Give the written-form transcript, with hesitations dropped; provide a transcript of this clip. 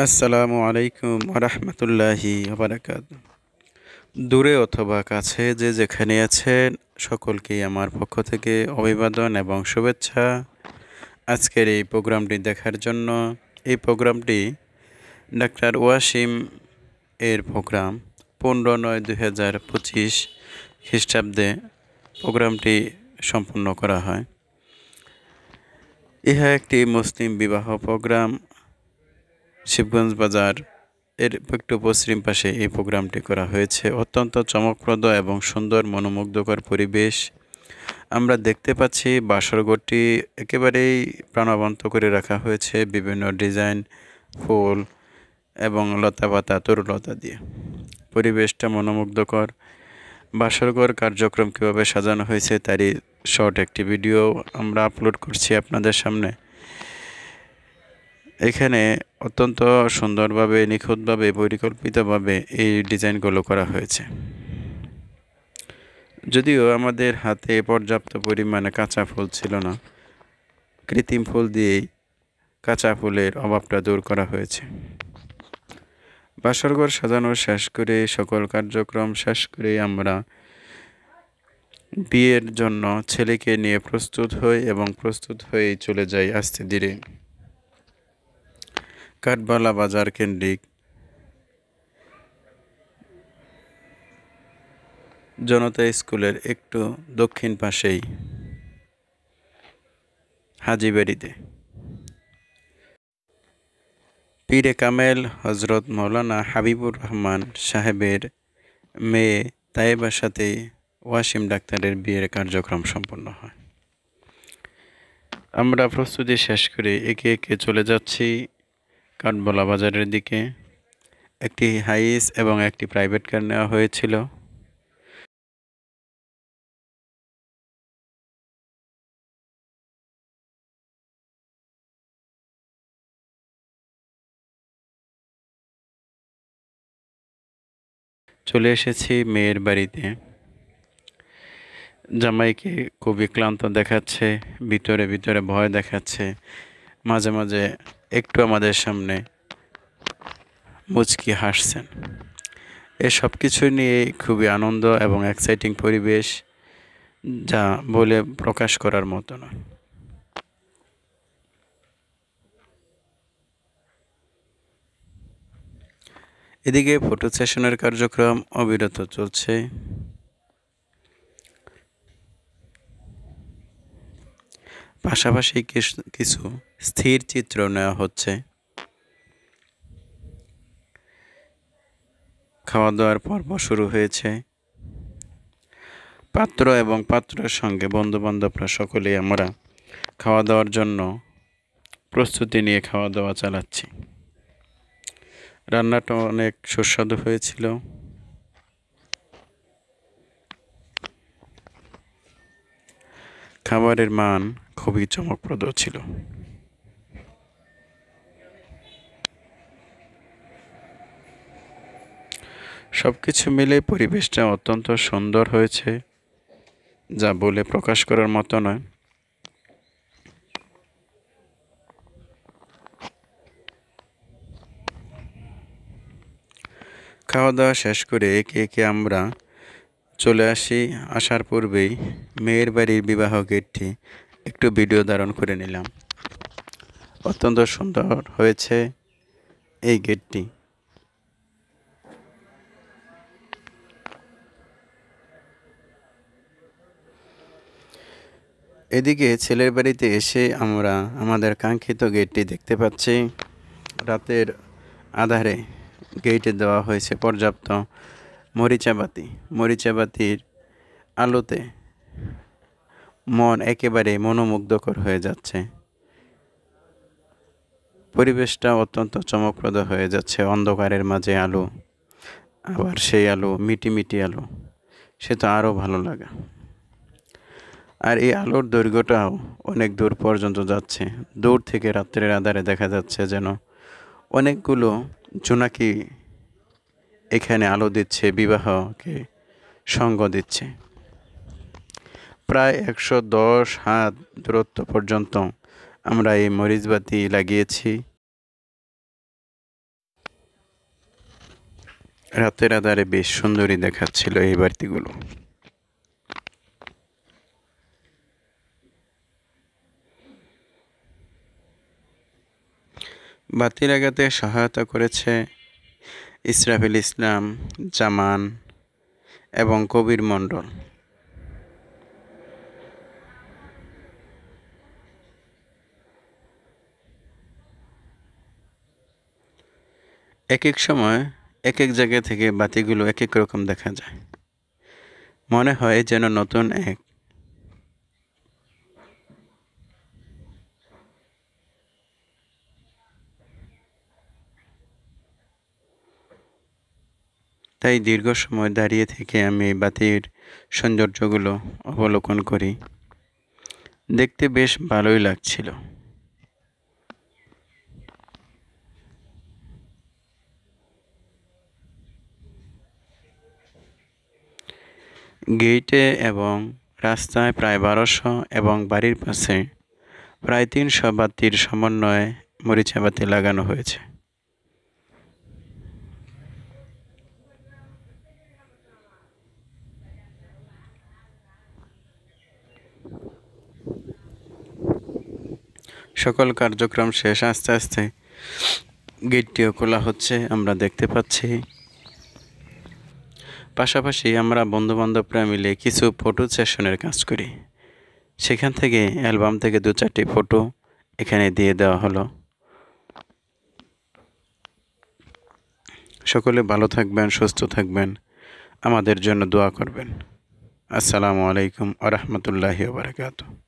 আসসালামু আলাইকুম ওরহমতুল্লাহি ওবরাকাত। দূরে অথবা কাছে যে যেখানে আছেন সকলকেই আমার পক্ষ থেকে অভিবাদন এবং শুভেচ্ছা আজকের এই প্রোগ্রামটি দেখার জন্য। এই প্রোগ্রামটি ডাক্তার ওয়াসিম এর প্রোগ্রাম 15/9/2025 খ্রিস্টাব্দে প্রোগ্রামটি সম্পন্ন করা হয়। ইহা একটি মুসলিম বিবাহ প্রোগ্রাম। শিবগঞ্জ বাজার এর একটু পশ্চিম পাশে এই প্রোগ্রামটি করা হয়েছে। অত্যন্ত চমকপ্রদ এবং সুন্দর মনোমুগ্ধকর পরিবেশ আমরা দেখতে পাচ্ছি। বাসরঘরটি একেবারেই প্রাণবন্ত করে রাখা হয়েছে বিভিন্ন ডিজাইন, ফুল এবং লতাপাতা তরুলতা দিয়ে। পরিবেশটা মনোমুগ্ধকর। বাসরঘর কার্যক্রম কীভাবে সাজানো হয়েছে তারই শর্ট একটি ভিডিও আমরা আপলোড করছি আপনাদের সামনে। এখানে অত্যন্ত সুন্দরভাবে, নিখুঁতভাবে, পরিকল্পিতভাবে এই ডিজাইনগুলো করা হয়েছে। যদিও আমাদের হাতে পর্যাপ্ত পরিমাণে কাঁচা ফুল ছিল না, কৃত্রিম ফুল দিয়েই কাঁচা ফুলের অভাবটা দূর করা হয়েছে। বাসরঘর সাজানো শেষ করে, সকল কার্যক্রম শেষ করে আমরা বিয়ের জন্য ছেলেকে নিয়ে প্রস্তুত হই এবং প্রস্তুত হয়েই চলে যাই আস্তে ধীরে কাঠবালা বাজার কেন্দ্রিক জনতা স্কুলের একটু দক্ষিণ পাশেই হাজীবাড়িতে পীরে কামেল হজরত মৌলানা হাবিবুর রহমান সাহেবের মেয়ে তাইবার সাথে ওয়াসিম ডাক্তারের বিয়ের কার্যক্রম সম্পন্ন হয়। আমরা প্রস্তুতি শেষ করে একে একে চলে যাচ্ছি কাঠবালা বাজারের দিকে। একটি হাইস এবং একটি প্রাইভেট কার নেওয়া হয়েছিল। চলে এসেছি মেয়ের বাড়িতে। জামাইকে খুবই ক্লান্ত দেখাচ্ছে, ভিতরে ভিতরে ভয় দেখাচ্ছে, মাঝে মাঝে একটু আমাদের সামনে মুচকি হাসছেন। সব কিছু নিয়ে খুবই আনন্দ এবং এক্সাইটিং পরিবেশ, যা বলে প্রকাশ করার মতো নয়। এদিকে ফটো সেশনের কার্যক্রম অবিরত চলছে। পাশাপাশি কিছু স্থির চিত্র নেওয়া হচ্ছে। খাওয়া দাওয়ার পর্ব শুরু হয়েছে। পাত্র এবং পাত্রের সঙ্গে বন্ধুবান্ধবরা সকলেই আমরা খাওয়া দাওয়ার জন্য প্রস্তুতি নিয়ে খাওয়া দাওয়া চালাচ্ছি। রান্নাটা অনেক সুস্বাদু হয়েছিল। খাবারের মান খুবই চমকপ্রদ ছিল। সব কিছু মিলে পরিবেশটা অত্যন্ত সুন্দর হয়েছে, যা বলে প্রকাশ করার মতো নয়। খাওয়া দাওয়া শেষ করে একে একে আমরা চলে আসি। আসার পূর্বেই মেয়ের বাড়ির বিবাহ গেটটি একটু ভিডিও ধারণ করে নিলাম। অত্যন্ত সুন্দর হয়েছে এই গেটটি। এদিকে ছেলের বাড়িতে এসে আমরা আমাদের কাঙ্ক্ষিত গেটটি দেখতে পাচ্ছি। রাতের আধারে গেটে দেওয়া হয়েছে পর্যাপ্ত মরিচাবাতি। মরিচাবাতির আলোতে মন একেবারে মনোমুগ্ধকর হয়ে যাচ্ছে। পরিবেশটা অত্যন্ত চমকপ্রদ হয়ে যাচ্ছে। অন্ধকারের মাঝে আলো, আবার সেই আলো মিটি মিটি আলো, সে তো আরও ভালো লাগা। আর এই আলোর দৈর্ঘ্যটাও অনেক দূর পর্যন্ত যাচ্ছে। দূর থেকে রাত্রের আধারে দেখা যাচ্ছে যেন অনেকগুলো জোনাকি এখানে আলো দিচ্ছে, বিবাহকে সঙ্গ দিচ্ছে। প্রায় 110 হাত দূরত্ব পর্যন্ত আমরা এই মরিচবাতি লাগিয়েছি। রাতের আধারে বেশ সুন্দরই দেখাচ্ছিল এই বাতিগুলো। বাতি লাগাতে সহায়তা করেছে ইসরাফিল ইসলাম, জামান এবং কবির মণ্ডল। এক এক সময় এক এক জায়গা থেকে বাতিগুলো এক এক রকম দেখা যায়, মনে হয় যেন নতুন এক। তাই দীর্ঘ সময় দাঁড়িয়ে থেকে আমি এই বাতির সৌন্দর্যগুলো অবলোকন করি। দেখতে বেশ ভালোই লাগছিল। গেইটে এবং রাস্তায় প্রায় 1200 এবং বাড়ির পাশে প্রায় 300 বাতির সমন্বয়ে মরিচা বাতি লাগানো হয়েছে। সকল কার্যক্রম শেষ, আস্তে আস্তে গেটটিও খোলা হচ্ছে আমরা দেখতে পাচ্ছি। পাশাপাশি আমরা বন্ধুবান্ধবরা মিলে কিছু ফটো সেশনের কাজ করি। সেখান থেকে অ্যালবাম থেকে 2-4টি ফটো এখানে দিয়ে দেওয়া হলো। সকলে ভালো থাকবেন, সুস্থ থাকবেন, আমাদের জন্য দোয়া করবেন। আসসালামু আলাইকুম ওয়া রাহমাতুল্লাহি ওয়া বারাকাতুহু।